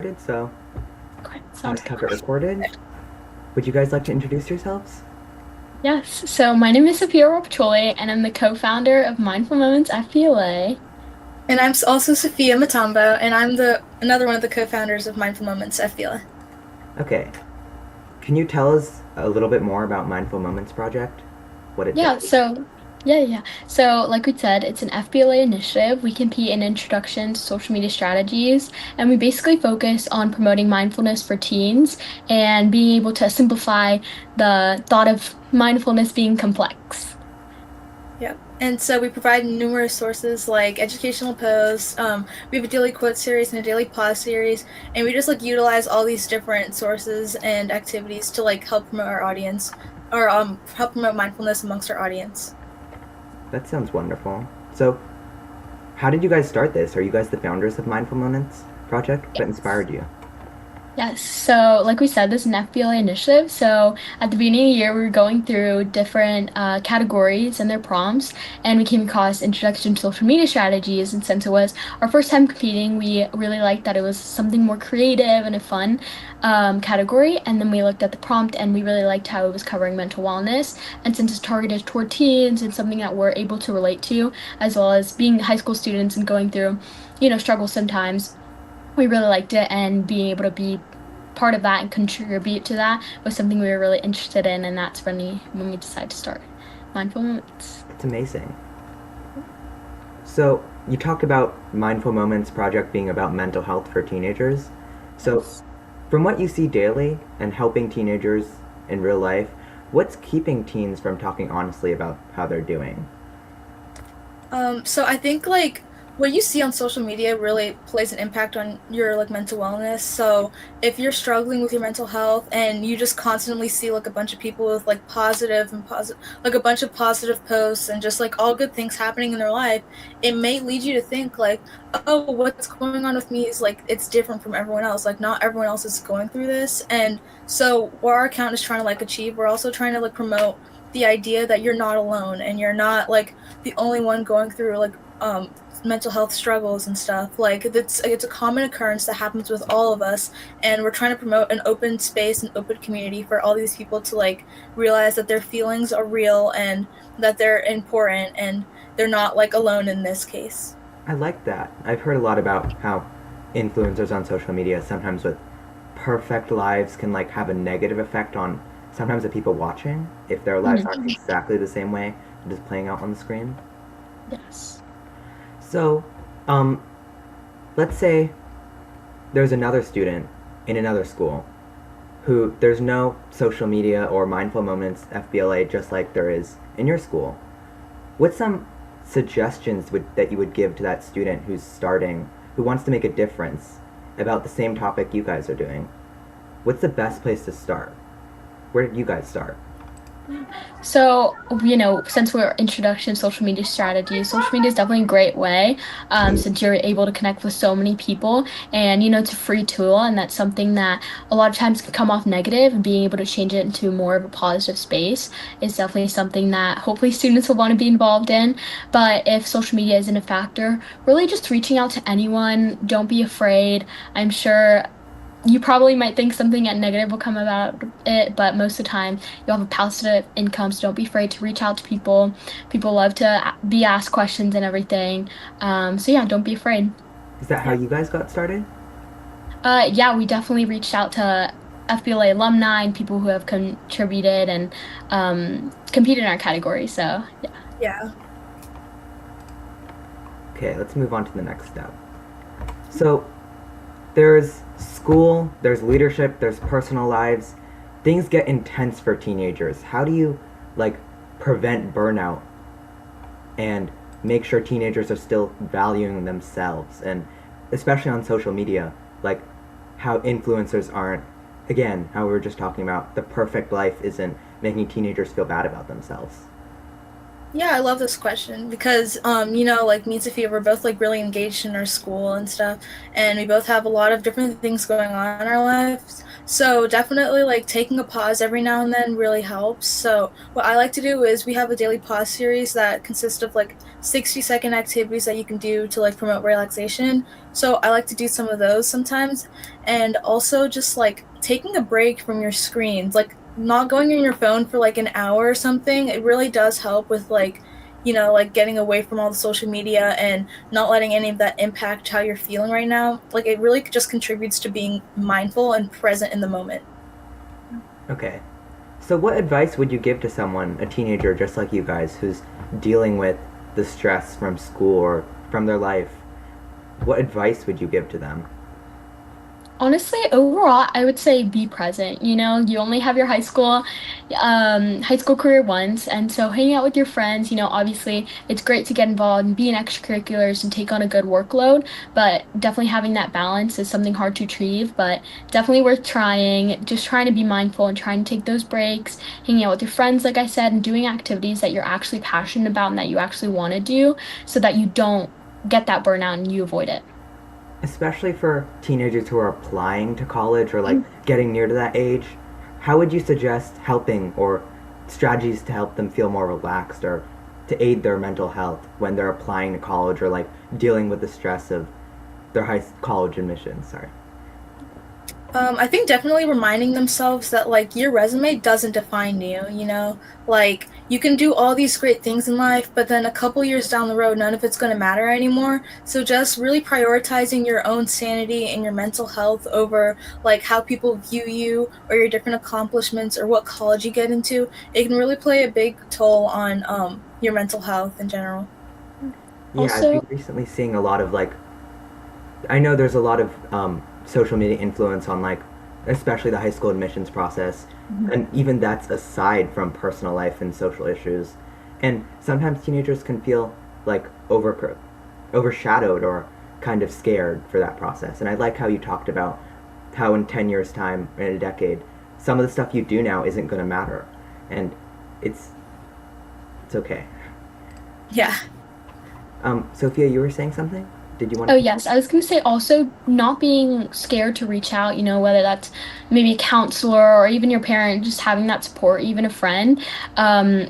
So Okay, let's sounds have it good. recorded. Would you guys like to introduce yourselves? Yes, so my name is Sophia and I'm the co-founder of Mindful Moments FBLA. And I'm also Sophia Matambo, and I'm the another one of the co-founders of Mindful Moments FBLA. Okay, can you tell us a little bit more about Mindful Moments Project? What it Yeah, does? so yeah. So like we said, it's an FBLA initiative. We compete in introduction to social media strategies, and we basically focus on promoting mindfulness for teens and being able to simplify the thought of mindfulness being complex. Yep. And so we provide numerous sources like educational posts. We have a daily quote series and a daily pause series, and we just like utilize all these different sources and activities to like help promote our audience, or help promote mindfulness amongst our audience. That sounds wonderful. So, how did you guys start this? Are you guys the founders of Mindful Moments Project? What Yes. inspired you? Yes, so like we said, this is an FBLA initiative. So at the beginning of the year, we were going through different categories and their prompts, and we came across Introduction to Social Media Strategies. And since it was our first time competing, we really liked that it was something more creative and a fun category. And then we looked at the prompt, and we really liked how it was covering mental wellness. And since it's targeted toward teens, it's something that we're able to relate to, as well as being high school students and going through, struggles sometimes. We really liked it, and being able to be part of that and contribute to that was something we were really interested in, and that's when we decided to start Mindful Moments. It's amazing. So, you talked about Mindful Moments Project being about mental health for teenagers. So, Yes. from what you see daily and helping teenagers in real life, what's keeping teens from talking honestly about how they're doing? So I think like what you see on social media really plays an impact on your like mental wellness. So if you're struggling with your mental health and you just constantly see like a bunch of people with like positive like a bunch of positive posts and just like all good things happening in their life, it may lead you to think like, oh, what's going on with me is like it's different from everyone else. Like not everyone else is going through this. And so what our account is trying to like achieve, we're also trying to like promote the idea that you're not alone and you're not like the only one going through like mental health struggles and stuff. Like it's a common occurrence that happens with all of us, and we're trying to promote an open space and open community for all these people to like realize that their feelings are real and that they're important and they're not like alone in this case. I like that. I've heard a lot about how influencers on social media sometimes with perfect lives can like have a negative effect on sometimes the people watching if their lives aren't Mhm. exactly the same way just playing out on the screen. Yes. So, um, let's say there's another student in another school who there's no social media or mindful moments FBLA just like there is in your school. What's some suggestions that you would give to that student who's starting, who wants to make a difference about the same topic you guys are doing? What's the best place to start? Where did you guys start? So, since we're introduction to social media strategies, social media is definitely a great way, since you're able to connect with so many people, and it's a free tool, and that's something that a lot of times can come off negative, and being able to change it into more of a positive space is definitely something that hopefully students will want to be involved in. But if social media isn't a factor, really just reaching out to anyone, don't be afraid. I'm sure you probably might think something negative will come about it, but most of the time you'll have a positive income. So don't be afraid to reach out to people. People love to be asked questions and everything. So yeah, don't be afraid. Is that how Yeah. you guys got started? Yeah, we definitely reached out to FBLA alumni and people who have contributed and competed in our category. So yeah. Yeah. Okay, let's move on to the next step. So, there's school, there's leadership, there's personal lives. Things get intense for teenagers. How do you like prevent burnout and make sure teenagers are still valuing themselves and especially on social media, like how influencers aren't again, how we were just talking about the perfect life isn't making teenagers feel bad about themselves. Yeah, I love this question because, like me and Sophia, we're both like really engaged in our school and stuff, and we both have a lot of different things going on in our lives. So definitely, like taking a pause every now and then really helps. So what I like to do is we have a daily pause series that consists of like 60-second activities that you can do to like promote relaxation. So I like to do some of those sometimes, and also just like taking a break from your screens, like not going on your phone for like an hour or something. It really does help with like, like getting away from all the social media and not letting any of that impact how you're feeling right now. Like it really just contributes to being mindful and present in the moment. Okay. So, what advice would you give to someone, a teenager just like you guys, who's dealing with the stress from school or from their life? What advice would you give to them? Honestly, overall, I would say be present. You only have your high school career once, and so hanging out with your friends, obviously it's great to get involved and be in extracurriculars and take on a good workload, but definitely having that balance is something hard to achieve, but definitely worth trying. Just trying to be mindful and trying to take those breaks, hanging out with your friends, like I said, and doing activities that you're actually passionate about and that you actually want to do so that you don't get that burnout and you avoid it. Especially for teenagers who are applying to college or like getting near to that age, how would you suggest helping or strategies to help them feel more relaxed or to aid their mental health when they're applying to college or like dealing with the stress of their high college admissions? Sorry. I think definitely reminding themselves that like your resume doesn't define you. Like you can do all these great things in life, but then a couple years down the road, none of it's going to matter anymore. So just really prioritizing your own sanity and your mental health over like how people view you or your different accomplishments or what college you get into, it can really play a big toll on your mental health in general. Yeah, I've Also, been recently seeing a lot of like I know there's a lot of social media influence on like, especially the high school admissions process, and even that's aside from personal life and social issues. And sometimes teenagers can feel like overshadowed or kind of scared for that process. And I like how you talked about how in 10 years' time, in a decade, some of the stuff you do now isn't going to matter, and it's it's okay. Yeah. Sophia, you were saying something? Did you want oh to? yes, I was gonna say also not being scared to reach out, whether that's maybe a counselor or even your parent, just having that support, even a friend.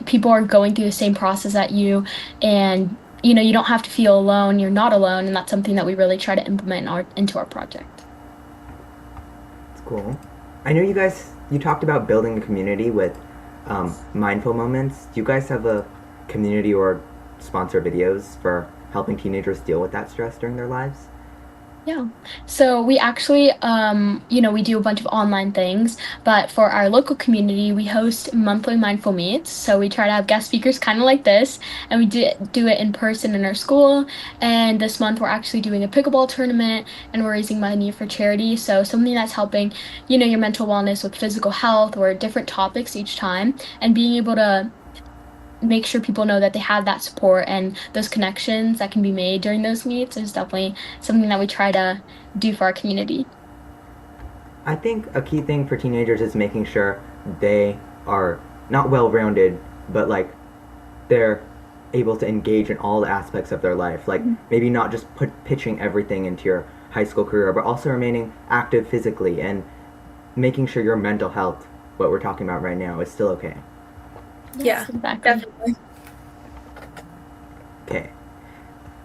People are going through the same process that you, and you don't have to feel alone. You're not alone, and that's something that we really try to implement into our project. It's cool. I know you talked about building a community with mindful moments. Do you guys have a community or sponsor videos for helping teenagers deal with that stress during their lives? Yeah. So we actually, we do a bunch of online things, but for our local community, we host monthly mindful meets. So we try to have guest speakers kind of like this, and we do it in person in our school. And this month, we're actually doing a pickleball tournament, and we're raising money for charity. So something that's helping, your mental wellness with physical health or different topics each time, and being able to make sure people know that they have that support and those connections that can be made during those meets is definitely something that we try to do for our community. I think a key thing for teenagers is making sure they are not well rounded, but like they're able to engage in all the aspects of their life. Like Mhm. maybe not just pitching everything into your high school career, but also remaining active physically and making sure your mental health, what we're talking about right now, is still okay. Yeah, Yes, exactly. definitely. Okay.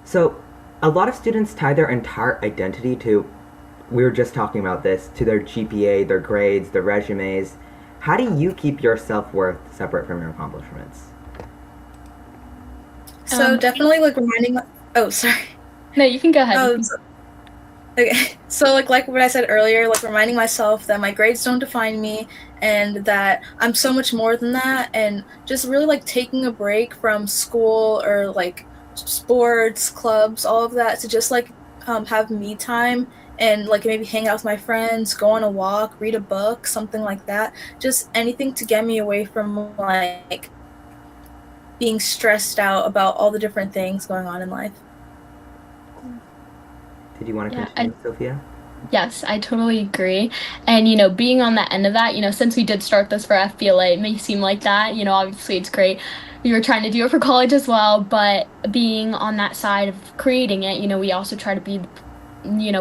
So, a lot of students tie their entire identity to, we were just talking about this, to their GPA, their grades, their resumes. How do you keep your self worth separate from your accomplishments? So definitely like reminding oh, sorry. No, you can go ahead. Oh, okay. So like what I said earlier, like reminding myself that my grades don't define me and that I'm so much more than that, and just really like taking a break from school or like sports, clubs, all of that to just like have me time and like maybe hang out with my friends, go on a walk, read a book, something like that. Just anything to get me away from like being stressed out about all the different things going on in life. Did you want to Yeah, continue, Sophia? yes, I totally agree. And, being on that end of that, since we did start this for FBLA, it may seem like that, obviously it's great we were trying to do it for college as well, but being on that side of creating it, we also try to be,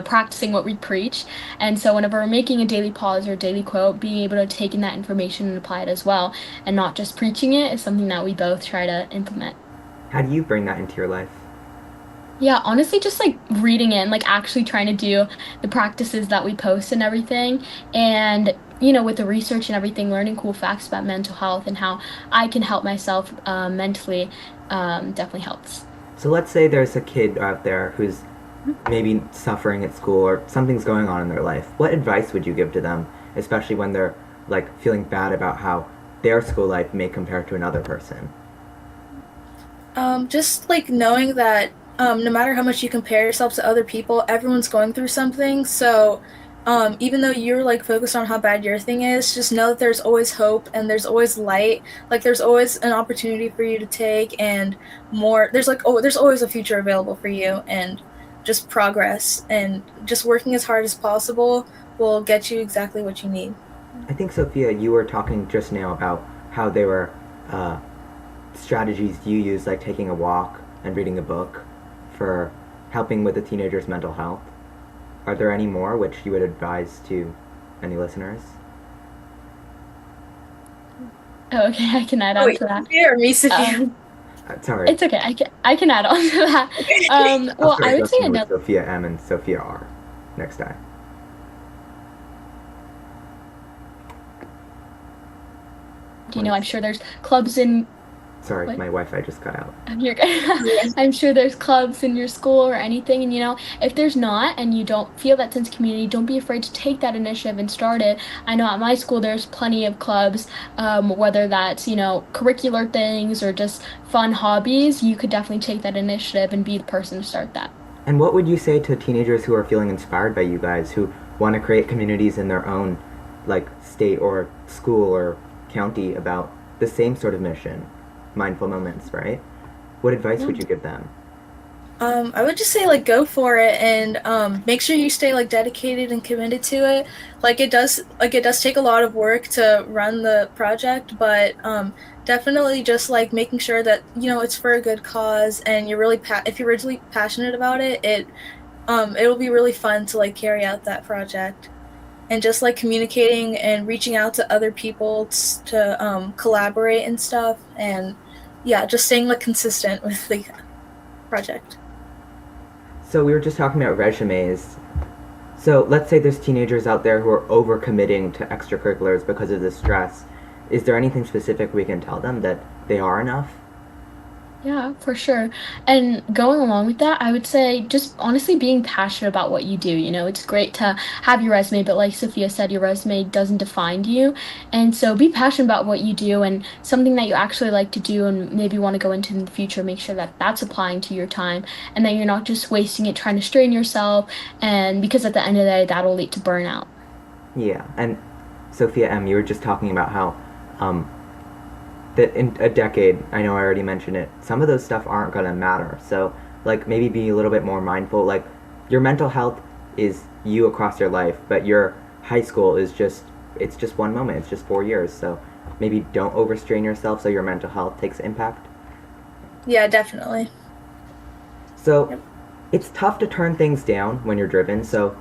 practicing what we preach. And so whenever we're making a daily pause or daily quote, being able to take in that information and apply it as well, and not just preaching it, is something that we both try to implement. How do you bring that into your life? Yeah, honestly, just like reading it and like actually trying to do the practices that we post and everything. And, with the research and everything, learning cool facts about mental health and how I can help myself mentally definitely helps. So let's say there's a kid out there who's maybe suffering at school or something's going on in their life. What advice would you give to them, especially when they're like feeling bad about how their school life may compare to another person? Just like knowing that no matter how much you compare yourself to other people, everyone's going through something. So even though you're like focused on how bad your thing is, just know that there's always hope and there's always light. Like there's always an opportunity for you to take and more. There's like there's always a future available for you, and just progress and just working as hard as possible will get you exactly what you need. I think, Sophia, you were talking just now about how there were uh, strategies you use, like taking a walk and reading a book, for helping with a teenager's mental health. Are there any more which you would advise to any listeners? Oh, okay, I can add Oh, on wait, to that. Sophia or me, Sophia? Um, Sorry, it's okay. I can add on to that. I'll Well, start I would say addressing with another. Sophia M and Sophia R next time. I'm sure there's clubs in. Sorry, What? my Wi-Fi just cut out. You're good. I'm sure there's clubs in your school or anything, and if there's not, and you don't feel that sense of community, don't be afraid to take that initiative and start it. I know at my school there's plenty of clubs, whether that's curricular things or just fun hobbies. You could definitely take that initiative and be the person to start that. And what would you say to teenagers who are feeling inspired by you guys, who want to create communities in their own, like, state or school or county about the same sort of mission, mindful moments, right? What advice Yeah. would you give them? I would just say like go for it and make sure you stay like dedicated and committed to it. It does take a lot of work to run the project, but definitely just like making sure that it's for a good cause and if you're really passionate about it, it'll be really fun to like carry out that project. And just like communicating and reaching out to other people to collaborate and stuff, and yeah, just staying like consistent with the project. So we were just talking about resumes. So let's say there's teenagers out there who are overcommitting to extracurriculars because of the stress. Is there anything specific we can tell them that they are enough? Yeah, for sure. And going along with that, I would say just honestly being passionate about what you do. It's great to have your resume, but like Sophia said, your resume doesn't define you. And so be passionate about what you do and something that you actually like to do and maybe want to go into in the future. Make sure that that's applying to your time and that you're not just wasting it trying to strain yourself. And because at the end of the day, that'll lead to burnout. Yeah, and Sophia M, you were just talking about how um, that in a decade, I know I already mentioned it, some of those stuff aren't gonna matter. So, like, maybe be a little bit more mindful. Like, your mental health is you across your life, but your high school is it's just one moment. It's just 4 years. So, maybe don't overstrain yourself so your mental health takes impact. Yeah, definitely. So, Yep. it's tough to turn things down when you're driven. So,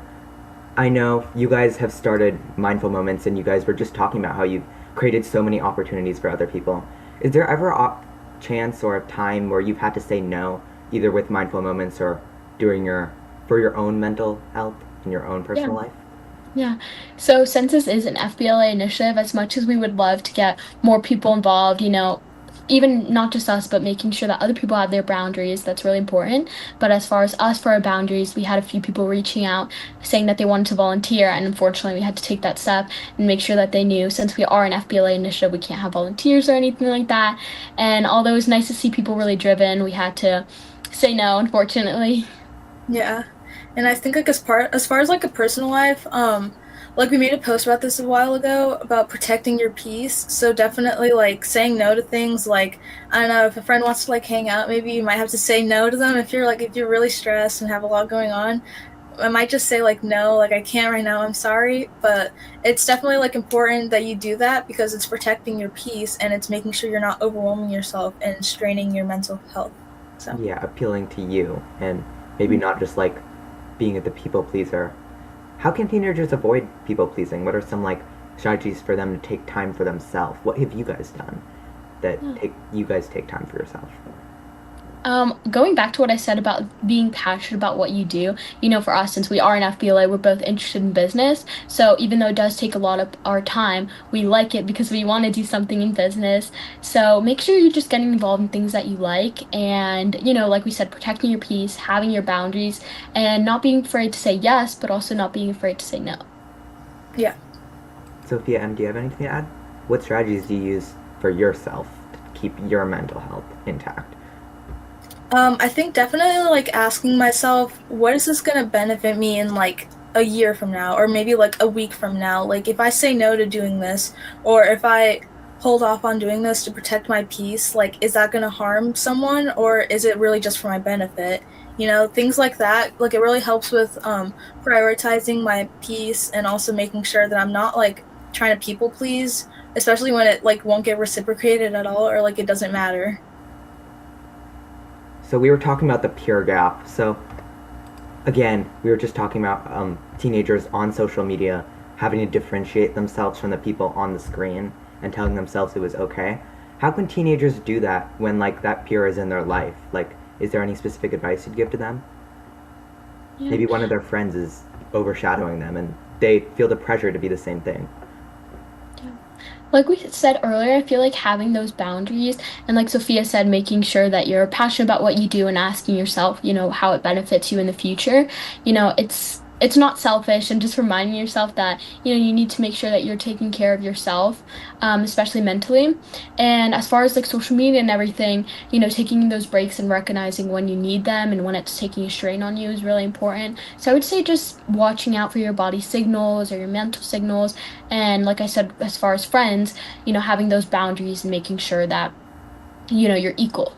I know you guys have started mindful moments, and you guys were just talking about how you've created so many opportunities for other people. Is there ever a chance or a time where you've had to say no, either with mindful moments or during for your own mental health in your own personal Yeah. life? Yeah. So since this is an FBLA initiative, as much as we would love to get more people involved, even not just us, but making sure that other people have their boundaries, that's really important. But as far as us for our boundaries, we had a few people reaching out saying that they wanted to volunteer, and unfortunately, we had to take that step and make sure that they knew since we are an FBLA initiative, we can't have volunteers or anything like that. And although it was nice to see people really driven, we had to say no, unfortunately. Yeah, and I think like as far as like a personal life, like we made a post about this a while ago about protecting your peace. So definitely like saying no to things. Like I don't know, if a friend wants to like hang out, maybe you might have to say no to them if you're really stressed and have a lot going on. I might just say like no, like I can't right now, I'm sorry, but it's definitely like important that you do that because it's protecting your peace and it's making sure you're not overwhelming yourself and straining your mental health. So Yeah, appealing to you and maybe not just like being the people pleaser. How can teenagers avoid people pleasing? What are some like strategies for them to take time for themselves? What have you guys done that take you guys take time for yourself? Going back to what I said about being passionate about what you do, for us, since we are in FBLA, we're both interested in business. So even though it does take a lot of our time, we like it because we want to do something in business. So make sure you're just getting involved in things that you like and, like we said, protecting your peace, having your boundaries, and not being afraid to say yes, but also not being afraid to say no. yeah. Sophia M, do you have anything to add? What strategies do you use for yourself to keep your mental health intact? I think definitely like asking myself, what is this gonna benefit me in like a year from now, or maybe like a week from now? Like if I say no to doing this, or if I hold off on doing this to protect my peace, like is that gonna harm someone, or is it really just for my benefit? Things like that. Like it really helps with prioritizing my peace and also making sure that I'm not like trying to people please, especially when it like won't get reciprocated at all, or like it doesn't matter. So we were talking about the peer gap. So again, we were just talking about teenagers on social media having to differentiate themselves from the people on the screen and telling themselves it was okay. How can teenagers do that when like that peer is in their life? Like, is there any specific advice you'd give to them? Yeah. Maybe one of their friends is overshadowing them and they feel the pressure to be the same thing. Like we said earlier, I feel like having those boundaries and like Sophia said, making sure that you're passionate about what you do and asking yourself, how it benefits you in the future. It's not selfish and just reminding yourself that, you need to make sure that you're taking care of yourself, especially mentally. And as far as like social media and everything, taking those breaks and recognizing when you need them and when it's taking a strain on you is really important. So I would say just watching out for your body signals or your mental signals and like I said, as far as friends, having those boundaries and making sure that, you're equal.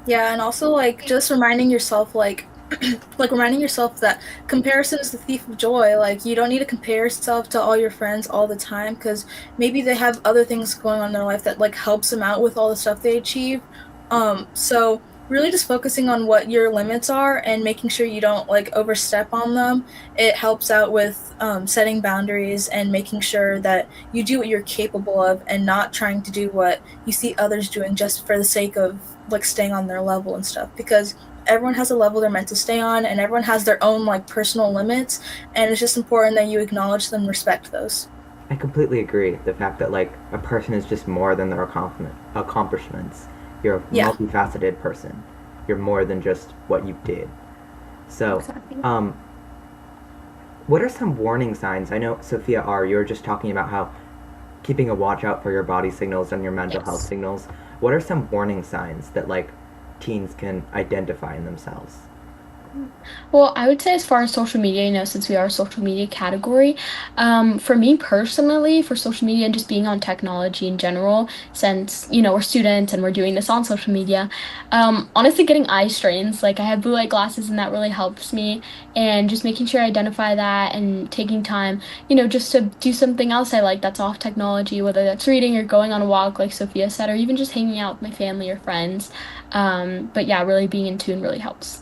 Yeah, and also like just reminding yourself like reminding yourself that comparison is the thief of joy. Like you don't need to compare yourself to all your friends all the time because maybe they have other things going on in their life that like helps them out with all the stuff they achieve. So really just focusing on what your limits are and making sure you don't like overstep on them. It helps out with setting boundaries and making sure that you do what you're capable of and not trying to do what you see others doing just for the sake of like staying on their level and stuff because everyone has a level they're meant to stay on and everyone has their own like personal limits and it's just important that you acknowledge them and respect those. I completely agree. The fact that like a person is just more than their accomplishments. You're a Yeah. multifaceted person. You're more than just what you did. So, Exactly. what are some warning signs? I know Sophia R. You were just talking about how keeping a watch out for your body signals and your mental health Yes. signals. What are some warning signs that like teens can identify in themselves? Well, I would say as far as social media, since we are a social media category, for me personally, for social media and just being on technology in general, since, we're students and we're doing this on social media, honestly getting eye strains, like I have blue light glasses and that really helps me. And just making sure I identify that and taking time, just to do something else I like that's off technology, whether that's reading or going on a walk, like Sophia said, or even just hanging out with my family or friends. But yeah, really being in tune really helps.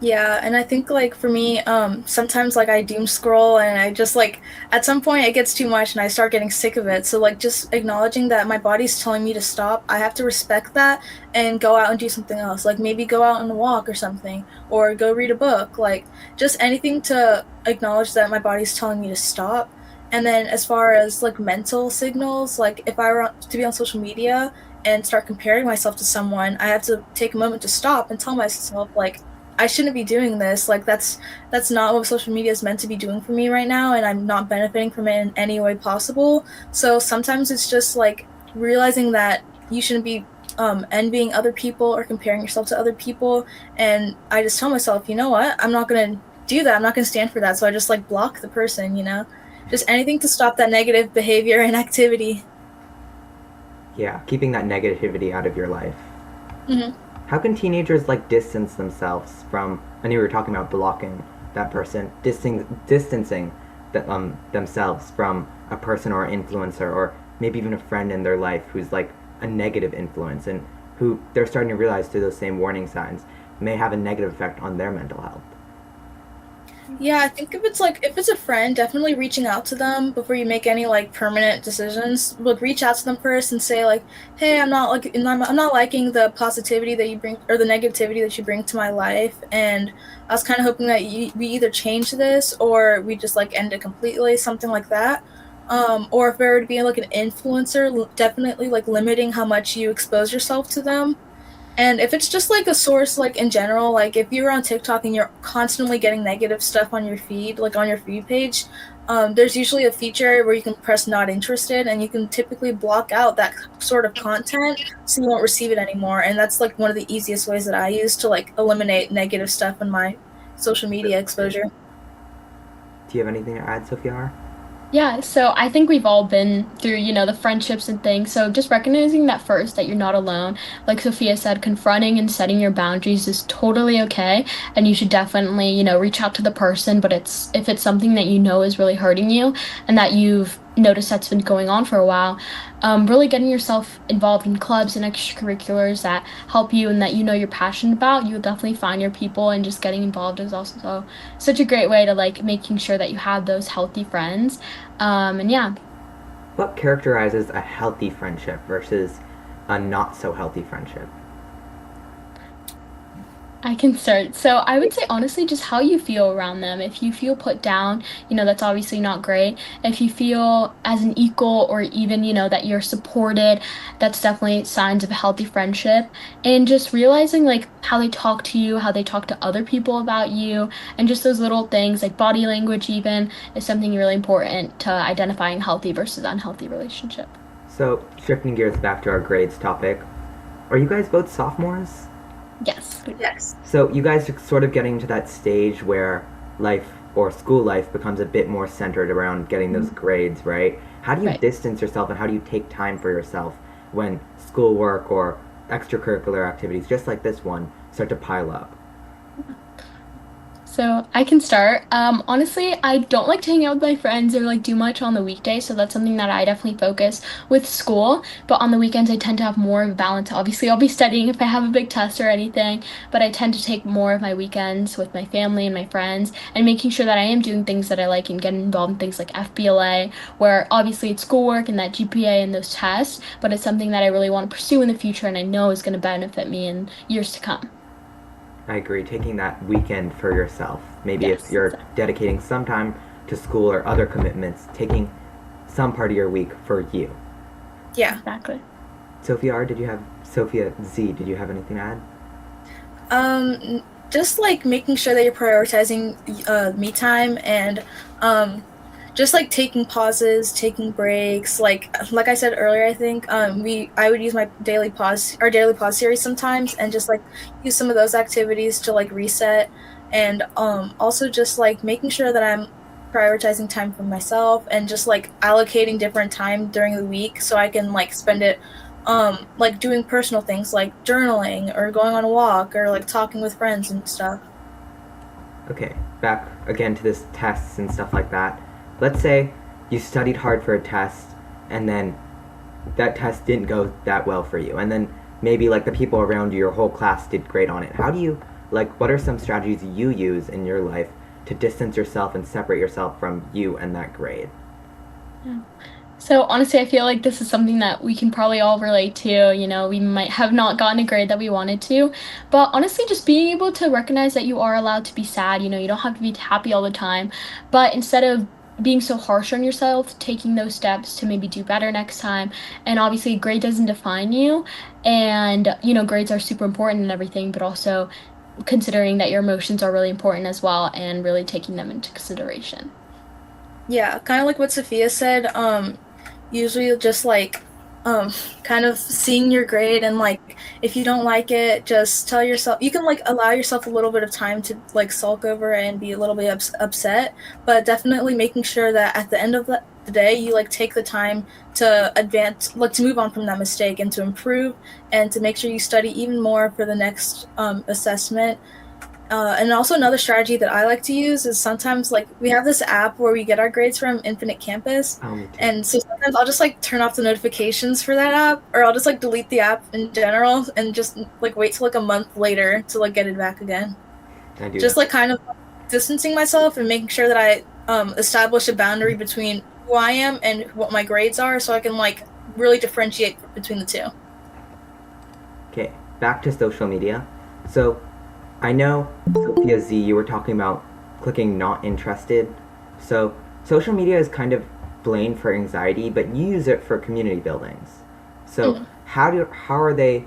Yeah, and I think like for me, sometimes like I doom scroll and I just like at some point it gets too much and I start getting sick of it. So like just acknowledging that my body's telling me to stop, I have to respect that and go out and do something else. Like maybe go out on a walk or something, or go read a book. Like just anything to acknowledge that my body's telling me to stop. And then as far as like mental signals, like if I were to be on social media and start comparing myself to someone, I have to take a moment to stop and tell myself like I shouldn't be doing this. Like that's not what social media is meant to be doing for me right now and I'm not benefiting from it in any way possible. So sometimes it's just like realizing that you shouldn't be envying other people or comparing yourself to other people and I just tell myself, you know what? I'm not going to do that. I'm not going to stand for that. So I just like block the person. Just anything to stop that negative behavior and activity. Yeah, keeping that negativity out of your life. Hmm. How can teenagers like distance themselves from? I know we were talking about blocking. that person, distancing themselves from a person or an influencer or maybe even a friend in their life who's like a negative influence and who they're starting to realize through those same warning signs may have a negative effect on their mental health. Yeah, I think if it's a friend, definitely reaching out to them before you make any like permanent decisions. Like reach out to them first and say like, "Hey, I'm not liking the positivity that you bring or the negativity that you bring to my life, and I was kind of hoping that we either change this or we just like end it completely, something like that." Or if there were to be like an influencer, definitely like limiting how much you expose yourself to them. And if it's just like a source, like in general, like if you're on TikTok and you're constantly getting negative stuff on your feed, like on your feed page, there's usually a feature where you can press not interested and you can typically block out that sort of content so you won't receive it anymore. And that's like one of the easiest ways that I use to like eliminate negative stuff in my social media exposure. Do you have anything to add, Sophia? Yeah, so I think we've all been through, the friendships and things. So just recognizing that first, that you're not alone. Like Sophia said, confronting and setting your boundaries is totally okay. And you should definitely, reach out to the person. But if it's something that you know is really hurting you and that you've noticed that's been going on for a while, really getting yourself involved in clubs and extracurriculars that help you and that you're passionate about, you'll definitely find your people, and just getting involved is also such a great way to like making sure that you have those healthy friends. And yeah. What characterizes a healthy friendship versus a not so healthy friendship? I can start. So I would say honestly, just how you feel around them. If you feel put down, that's obviously not great. If you feel as an equal or even, that you're supported, that's definitely signs of a healthy friendship. And just realizing like how they talk to you, how they talk to other people about you, and just those little things like body language even is something really important to identifying healthy versus unhealthy relationship. So, shifting gears back to our grades topic, are you guys both sophomores? Yes. Yes. So you guys are sort of getting to that stage where life or school life becomes a bit more centered around getting those grades, right? How do you Right. distance yourself and how do you take time for yourself when schoolwork or extracurricular activities, just like this one, start to pile up? So I can start. Honestly, I don't like to hang out with my friends or like do much on the weekday, so that's something that I definitely focus with school. But on the weekends, I tend to have more of a balance. Obviously, I'll be studying if I have a big test or anything, but I tend to take more of my weekends with my family and my friends and making sure that I am doing things that I like and getting involved in things like FBLA, where obviously it's schoolwork and that GPA and those tests, but it's something that I really want to pursue in the future and I know is going to benefit me in years to come. I agree, taking that weekend for yourself. Maybe if Yes, you're dedicating some time to school or other commitments, taking some part of your week for you. Yeah. exactly. Sophia Z, did you have anything to add? Just like making sure that you're prioritizing me time and um, just like taking pauses, taking breaks. Like I said earlier, I think I would use our daily pause series sometimes, and just like use some of those activities to like reset, and also just like making sure that I'm prioritizing time for myself and just like allocating different time during the week so I can like spend it like doing personal things like journaling or going on a walk or like talking with friends and stuff. Okay, back again to this tests and stuff like that. Let's say you studied hard for a test and then that test didn't go that well for you. And then maybe like the people around you, your whole class did great on it. How do you what are some strategies you use in your life to distance yourself and separate yourself from you and that grade? Yeah. So honestly, I feel like this is something that we can probably all relate to. We might have not gotten a grade that we wanted to, but honestly, just being able to recognize that you are allowed to be sad, you don't have to be happy all the time, but instead of being so harsh on yourself, taking those steps to maybe do better next time. And obviously, grade doesn't define you, and grades are super important and everything, but also considering that your emotions are really important as well and really taking them into consideration. Yeah, kind of like what Sophia said. Usually just like um, kind of seeing your grade and like if you don't like it, just tell yourself you can like allow yourself a little bit of time to like sulk over it and be a little bit upset, but definitely making sure that at the end of the day you like take the time to advance, like to move on from that mistake and to improve and to make sure you study even more for the next assessment. And also another strategy that I like to use is sometimes like we have this app where we get our grades from Infinite Campus, Oh, me too. and so sometimes I'll just like turn off the notifications for that app, or I'll just like delete the app in general and just like wait till like a month later to like get it back again. I do Just that. like kind of distancing myself and making sure that I establish a boundary between who I am and what my grades are, so I can like really differentiate between the two. Okay, back to social media. So, I know, Sophia Z, you were talking about clicking not interested. So, social media is kind of blamed for anxiety, but you use it for community buildings. So, Mm. how are they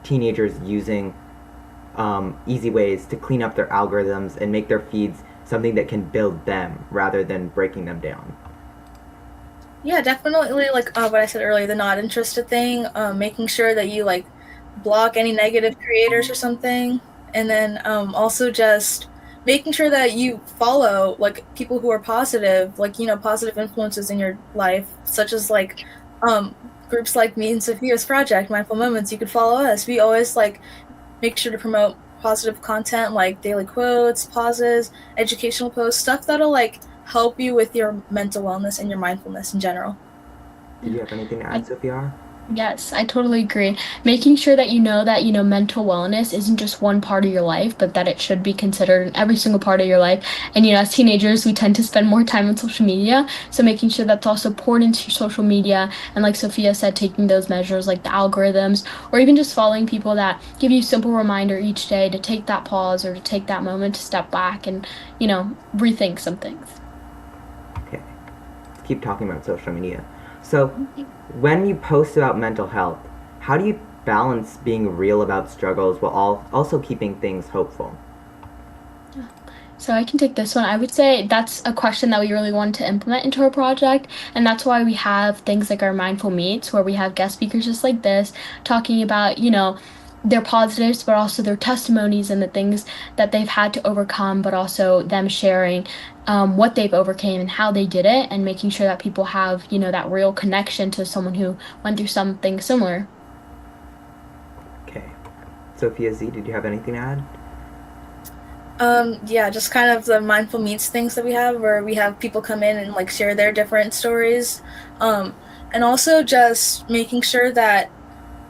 teenagers using easy ways to clean up their algorithms and make their feeds something that can build them rather than breaking them down? Yeah, definitely. Like what I said earlier, the not interested thing, making sure that you like block any negative creators or something, and then also just making sure that you follow like people who are positive, like positive influences in your life, such as like um, groups like me and Sophia's project, Mindful Moments. You could follow us. We always like make sure to promote positive content like daily quotes, pauses, educational posts, stuff that'll like help you with your mental wellness and your mindfulness in general. Did Yeah. you have anything to add, I Sophia? Yes, I totally agree. Making sure that mental wellness isn't just one part of your life, but that it should be considered in every single part of your life. And, as teenagers, we tend to spend more time on social media. So making sure that's also poured into your social media. And like Sophia said, taking those measures like the algorithms, or even just following people that give you a simple reminder each day to take that pause or to take that moment to step back and, rethink some things. Okay, let's keep talking about social media. So, when you post about mental health, how do you balance being real about struggles while also keeping things hopeful? So I can take this one. I would say that's a question that we really want to implement into our project. And that's why we have things like our mindful meets where we have guest speakers just like this talking about, their positives, but also their testimonies and the things that they've had to overcome, but also them sharing what they've overcame and how they did it and making sure that people have, that real connection to someone who went through something similar. Okay. Sophia Z, did you have anything to add? Yeah, just kind of the mindful meets things that we have where we have people come in and like share their different stories. Um, and also just making sure that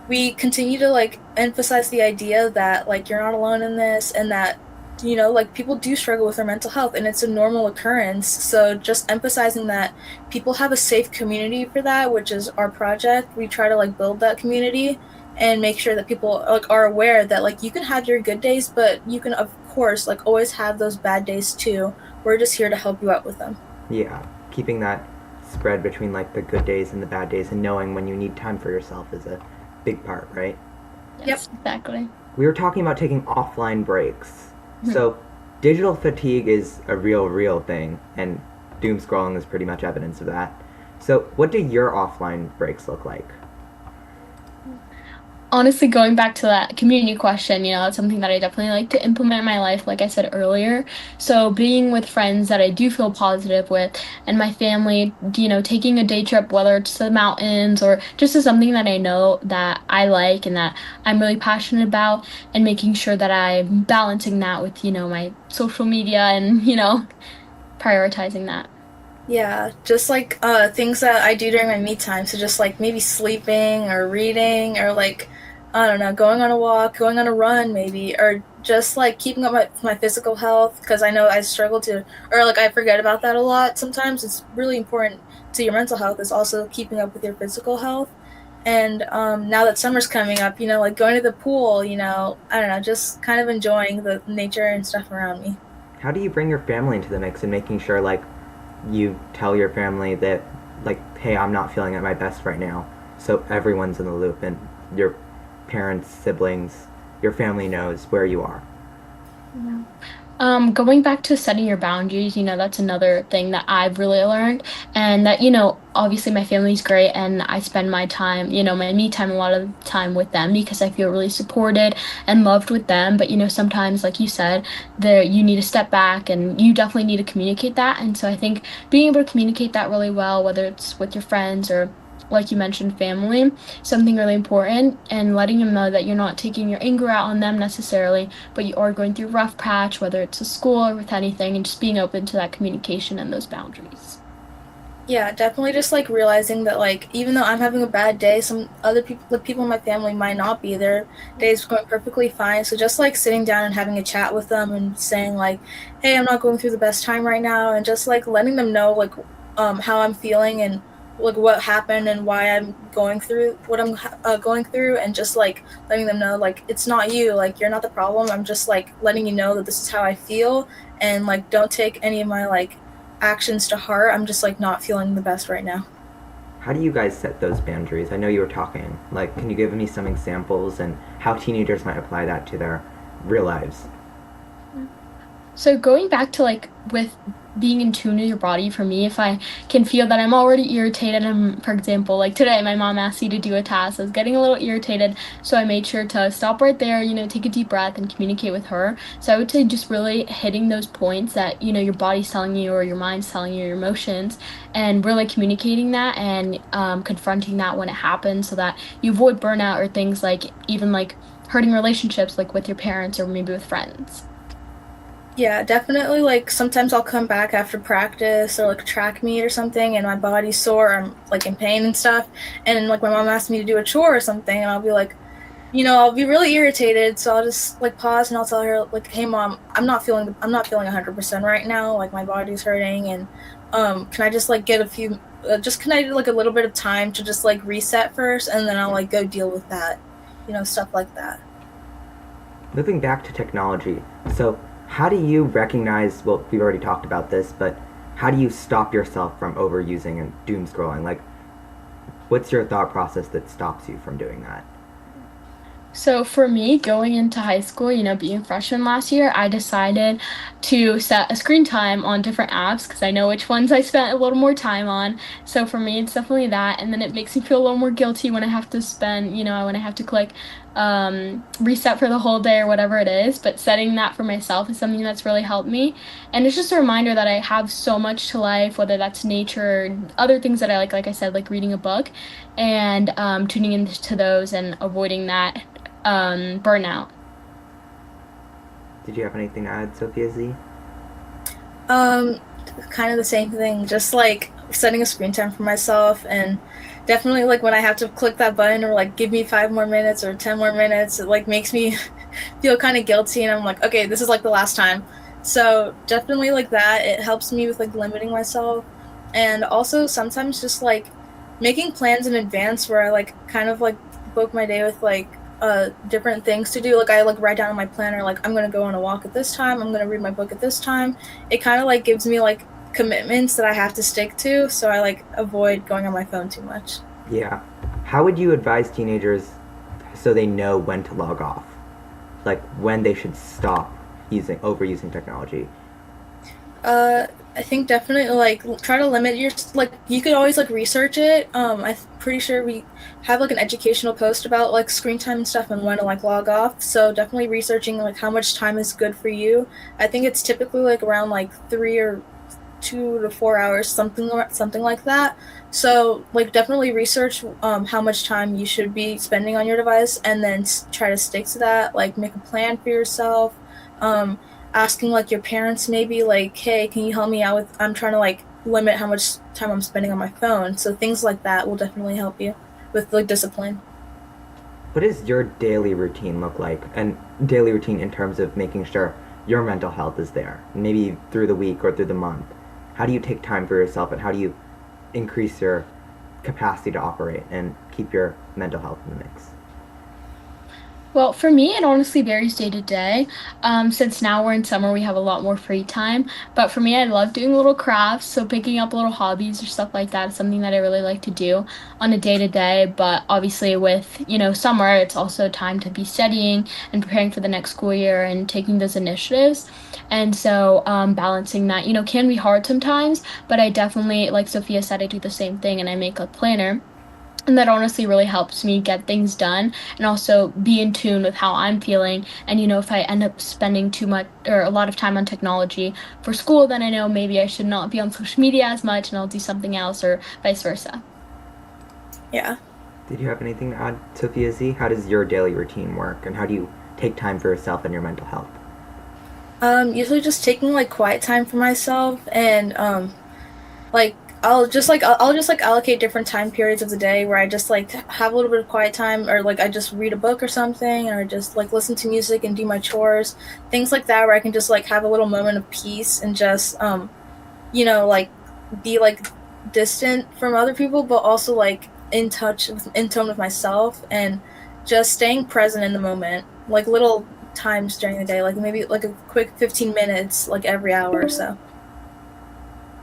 we continue to like emphasize the idea that like you're not alone in this and that like people do struggle with their mental health and it's a normal occurrence, so just emphasizing that people have a safe community for that, which is our project. We try to like build that community and make sure that people like are aware that like you can have your good days, but you can of course like always have those bad days too. We're just here to help you out with them. Yeah, keeping that spread between like the good days and the bad days and knowing when you need time for yourself is a big part, right? Yep. Yes, exactly. We were talking about taking offline breaks. Mhm. So, digital fatigue is a real thing, and doom scrolling is pretty much evidence of that. So, what do your offline breaks look like? Honestly, going back to that community question, it's something that I definitely like to implement in my life, like I said earlier. So, being with friends that I do feel positive with and my family, taking a day trip, whether it's to the mountains or just to something that I know that I like and that I'm really passionate about, and making sure that I'm balancing that with, my social media and, prioritizing that. Yeah, just like things that I do during my me time. So just like maybe sleeping or reading or like I don't know, going on a walk, going on a run maybe, or just like keeping up my physical health because I know I struggle to or like I forget about that a lot. Sometimes it's really important to your mental health is also keeping up with your physical health. And now that summer's coming up, like going to the pool, I don't know, just kind of enjoying the nature and stuff around me. How do you bring your family into the mix and making sure like you tell your family that like hey, I'm not feeling at my best right now. So everyone's in the loop and your parents, siblings, your family knows where you are. Yeah. Going back to setting your boundaries, that's another thing that I've really learned. And that, obviously my family's great and I spend my time, my me time a lot of the time with them because I feel really supported and loved with them. But, sometimes, like you said, there you need to step back and you definitely need to communicate that. And so I think being able to communicate that really well, whether it's with your friends or like you mentioned, family, something really important, and letting them know that you're not taking your anger out on them necessarily, but you are going through a rough patch, whether it's a school or with anything, and just being open to that communication and those boundaries. Yeah, definitely just like realizing that like even though I'm having a bad day, some other people, the people in my family might not be. Their day's going perfectly fine. So just like sitting down and having a chat with them and saying like, "Hey, I'm not going through the best time right now," and just like letting them know like how I'm feeling and like what happened and why I'm going through what I'm going through, and just like letting them know like it's not you, like you're not the problem. I'm just like letting you know that this is how I feel, and like don't take any of my like actions to heart. I'm just like not feeling the best right now. How do you guys set those boundaries? I know you were talking. Like, can you give me some examples and how teenagers might apply that to their real lives? So going back to like with being in tune with your body, for me, if I can feel that I'm already irritated, and for example, like today, my mom asked me to do a task. I was getting a little irritated, so I made sure to stop right there, take a deep breath and communicate with her. So I would say just really hitting those points that, your body's telling you or your mind's telling you, your emotions, and really communicating that and confronting that when it happens so that you avoid burnout or things like even like hurting relationships like with your parents or maybe with friends. Yeah, definitely. Like sometimes I'll come back after practice or like track meet or something, and my body's sore. I'm like in pain and stuff. And like my mom asked me to do a chore or something, and I'll be like, I'll be really irritated. So I'll just like pause and I'll tell her like, "Hey, mom, I'm not feeling 100% right now. Like my body's hurting, and can I just like get a few, just can I do like a little bit of time to just like reset first, and then I'll like go deal with that, stuff like that." Moving back to technology, so how do you recognize, well, we've already talked about this, but how do you stop yourself from overusing and doom scrolling? Like, what's your thought process that stops you from doing that? So for me, going into high school, being a freshman last year, I decided to set a screen time on different apps because I know which ones I spent a little more time on. So for me, it's definitely that. And then it makes me feel a little more guilty when I have to spend, when I have to click reset for the whole day or whatever it is. But setting that for myself is something that's really helped me. And it's just a reminder that I have so much to life, whether that's nature, or other things that I like I said, like reading a book and tuning into those and avoiding that burnout. Did you have anything to add, Sophia Z? Um, Kind of the same thing. Just like setting a screen time for myself, and definitely like when I have to click that button or like give me 5 more minutes or 10 more minutes, it like makes me feel kind of guilty, and I'm like, okay, this is like the last time. So definitely like that. It helps me with like limiting myself, and also sometimes just like making plans in advance where I like kind of like book my day with like different things to do. Like I like write down in my planner like I'm gonna go on a walk at this time, I'm gonna read my book at this time. It kind of like gives me like commitments that I have to stick to, so I like avoid going on my phone too much. Yeah. How would you advise teenagers so they know when to log off? Like when they should stop overusing technology? I think definitely like try to limit your like you could always like research it. I'm pretty sure we have like an educational post about like screen time and stuff and when to like log off. So definitely researching like how much time is good for you. I think it's typically like around like 3 or 2 to 4 hours, something like that. So like definitely research how much time you should be spending on your device, and then try to stick to that. Like make a plan for yourself. Um, Asking like your parents maybe like, hey, can you help me out with? I'm trying to like limit how much time I'm spending on my phone. So things like that will definitely help you with like discipline. What does your daily routine look like? And daily routine in terms of making sure your mental health is there, maybe through the week or through the month. How do you take time for yourself and how do you increase your capacity to operate and keep your mental health in the mix? Well, for me, it honestly varies day to day. Since now we're in summer, we have a lot more free time. But for me, I love doing little crafts. So picking up little hobbies or stuff like that is something that I really like to do on a day to day. But obviously, with, summer, it's also time to be studying and preparing for the next school year and taking those initiatives. And so balancing that, can be hard sometimes. But I definitely, like Sophia said, I do the same thing and I make a planner. And that honestly really helps me get things done and also be in tune with how I'm feeling. And, if I end up spending too much or a lot of time on technology for school, then I know maybe I should not be on social media as much and I'll do something else or vice versa. Yeah. Did you have anything to add, Sophia Z? How does your daily routine work, and how do you take time for yourself and your mental health? Usually just taking like quiet time for myself and like I'll just like allocate different time periods of the day where I just like have a little bit of quiet time, or like I just read a book or something, or just like listen to music and do my chores, things like that, where I can just like have a little moment of peace and just like be like distant from other people, but also like in tone with myself, and just staying present in the moment, like little times during the day, like maybe like a quick 15 minutes like every hour or so.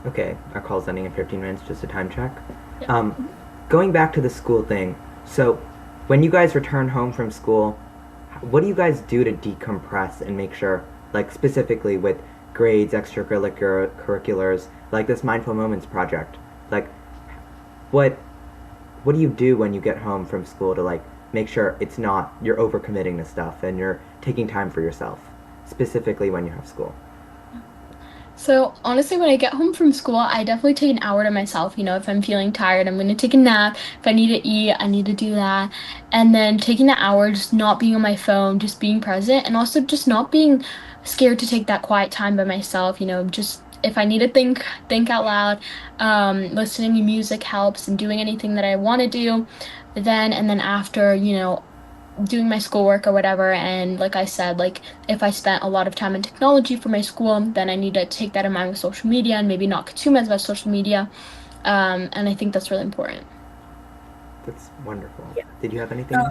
Okay, our call's ending in 15 minutes, just a time check. Yeah. Um, Going back to the school thing, so when you guys return home from school, what do you guys do to decompress and make sure, like specifically with grades, extracurricular curriculars, like this Mindful Moments project? Like, what what do you do when you get home from school to like make sure it's not you're overcommitting to stuff and you're taking time for yourself, specifically when you have school? So honestly, when I get home from school, I definitely take an hour to myself. If I'm feeling tired, I'm gonna take a nap. If I need to eat, I need to do that. And then taking the hour, just not being on my phone, just being present, and also just not being scared to take that quiet time by myself. Just if I need to think out loud, listening to music helps, and doing anything that I want to do. And then after, doing my schoolwork or whatever. And like I said, like if I spent a lot of time in technology for my school, then I need to take that in mind with social media and maybe not consume as much social media. And I think that's really important. That's wonderful. Yeah. Did you have anything? Uh,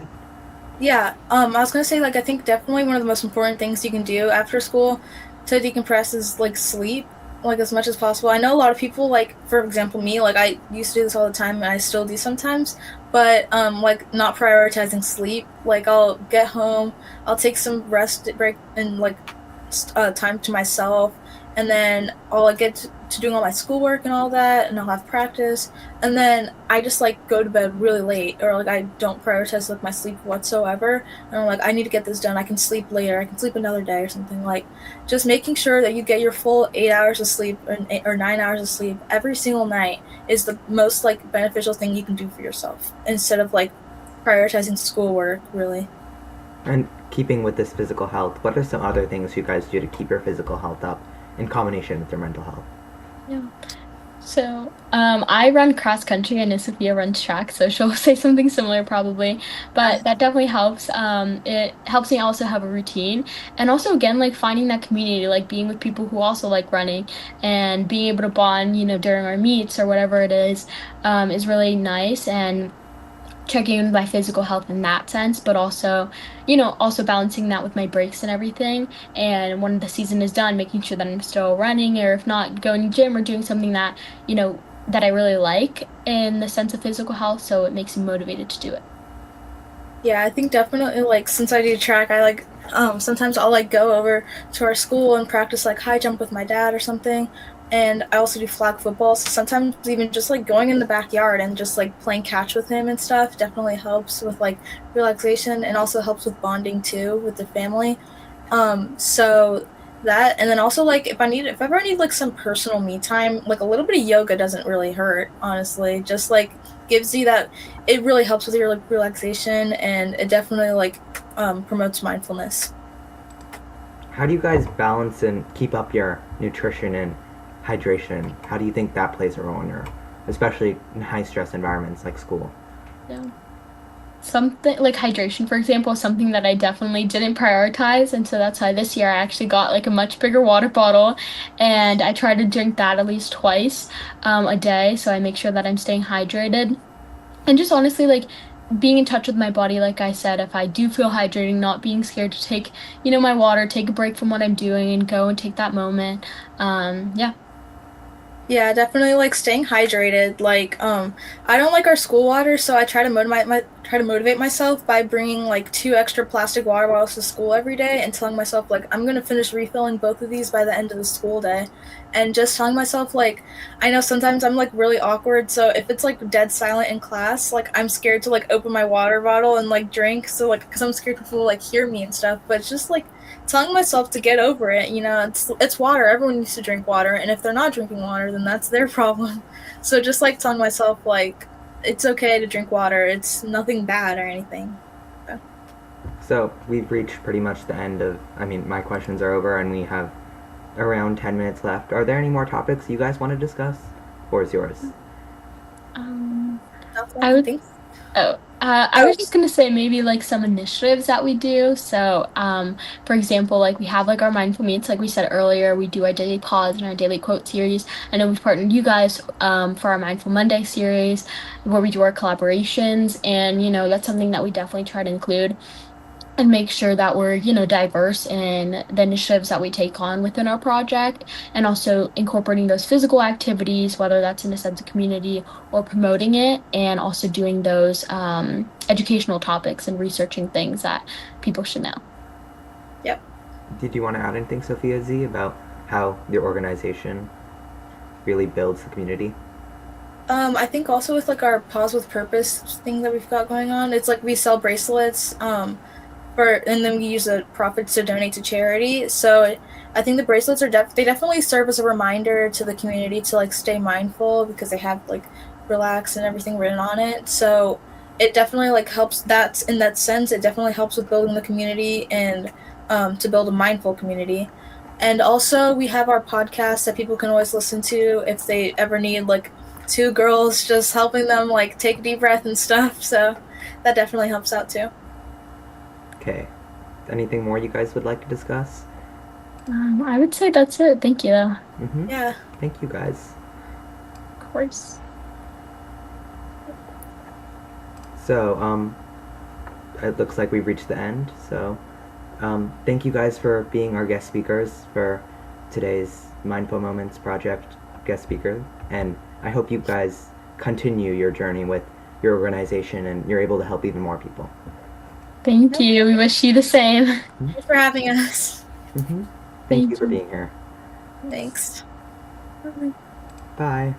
Yeah, I was gonna say, like, I think definitely one of the most important things you can do after school to decompress is like sleep, like as much as possible. I know a lot of people, like, for example, me, like I used to do this all the time and I still do sometimes, but like not prioritizing sleep. Like I'll get home, I'll take some rest break and like time to myself, and then I'll like get to doing all my schoolwork and all that, and I'll have practice, and then I just like go to bed really late, or like I don't prioritize like my sleep whatsoever, and I'm like, I need to get this done. I can sleep later. I can sleep another day or something. Like just making sure that you get your full 8 hours of sleep, or 9 hours of sleep every single night is the most like beneficial thing you can do for yourself, instead of like prioritizing schoolwork. Really. And keeping with this physical health, what are some other things you guys do to keep your physical health up in combination with your mental health? Yeah. So, I run cross country and Sophia runs track, so she'll say something similar probably, but that definitely helps. It helps me also have a routine, and also again, like finding that community, like being with people who also like running and being able to bond, during our meets or whatever it is really nice. And checking in with my physical health in that sense, but also balancing that with my breaks and everything. And when the season is done, making sure that I'm still running, or if not, going to gym or doing something that I really like in the sense of physical health. So it makes me motivated to do it. Yeah, I think definitely, like, since I do track, I like sometimes I'll like go over to our school and practice like high jump with my dad or something. And I also do flag football, so sometimes even just like going in the backyard and just like playing catch with him and stuff definitely helps with like relaxation, and also helps with bonding too with the family. So that, and then also like if I ever need like some personal me time, like a little bit of yoga doesn't really hurt, honestly. Just like gives you that, it really helps with your like relaxation, and it definitely like promotes mindfulness. How do you guys balance and keep up your nutrition and hydration? How do you think that plays a role in your, especially in high stress environments like school? Yeah. Something like hydration, for example, is something that I definitely didn't prioritize. And so that's why this year I actually got like a much bigger water bottle, and I try to drink that at least twice a day. So I make sure that I'm staying hydrated. And just honestly, like being in touch with my body, like I said, if I do feel hydrating, not being scared to take, my water, take a break from what I'm doing and go and take that moment. Yeah. Yeah, definitely like staying hydrated. Like, I don't like our school water, so I try to motivate myself by bringing like two extra plastic water bottles to school every day, and telling myself like I'm gonna finish refilling both of these by the end of the school day, and just telling myself like I know sometimes I'm like really awkward, so if it's like dead silent in class, like I'm scared to like open my water bottle and like drink, so like because I'm scared people will like hear me and stuff, but it's just like telling myself to get over it. It's water. Everyone needs to drink water, and if they're not drinking water, then that's their problem. So just like telling myself like it's okay to drink water. It's nothing bad or anything. So we've reached pretty much the end of, my questions are over and we have around 10 minutes left. Are there any more topics you guys want to discuss? Or is yours? I would think. I was just gonna say maybe like some initiatives that we do. So, for example, like we have like our mindful meets, like we said earlier, we do our daily pause and our daily quote series. I know we've partnered you guys for our Mindful Monday series, where we do our collaborations, and that's something that we definitely try to include and make sure that we're diverse in the initiatives that we take on within our project, and also incorporating those physical activities, whether that's in a sense of community or promoting it, and also doing those educational topics and researching things that people should know. Yep. Did you want to add anything, Sophia Z, about how your organization really builds the community? I think also with like our Pause with Purpose thing that we've got going on, it's like we sell bracelets, and then we use the profits to donate to charity. So I think the bracelets are they definitely serve as a reminder to the community to like stay mindful, because they have like relax and everything written on it. So it definitely like helps. That's in that sense, it definitely helps with building the community and to build a mindful community. And also we have our podcast that people can always listen to if they ever need like two girls just helping them like take a deep breath and stuff. So that definitely helps out too. Okay. Anything more you guys would like to discuss? I would say that's it. Thank you. Mm-hmm. Yeah. Thank you guys. Of course. So, it looks like we've reached the end. So, thank you guys for being our guest speakers for today's Mindful Moments Project guest speaker. And I hope you guys continue your journey with your organization and you're able to help even more people. Thank you. We wish you the same. Thanks for having us. Mm-hmm. Thank Thank you for you. being here. Thanks. Bye.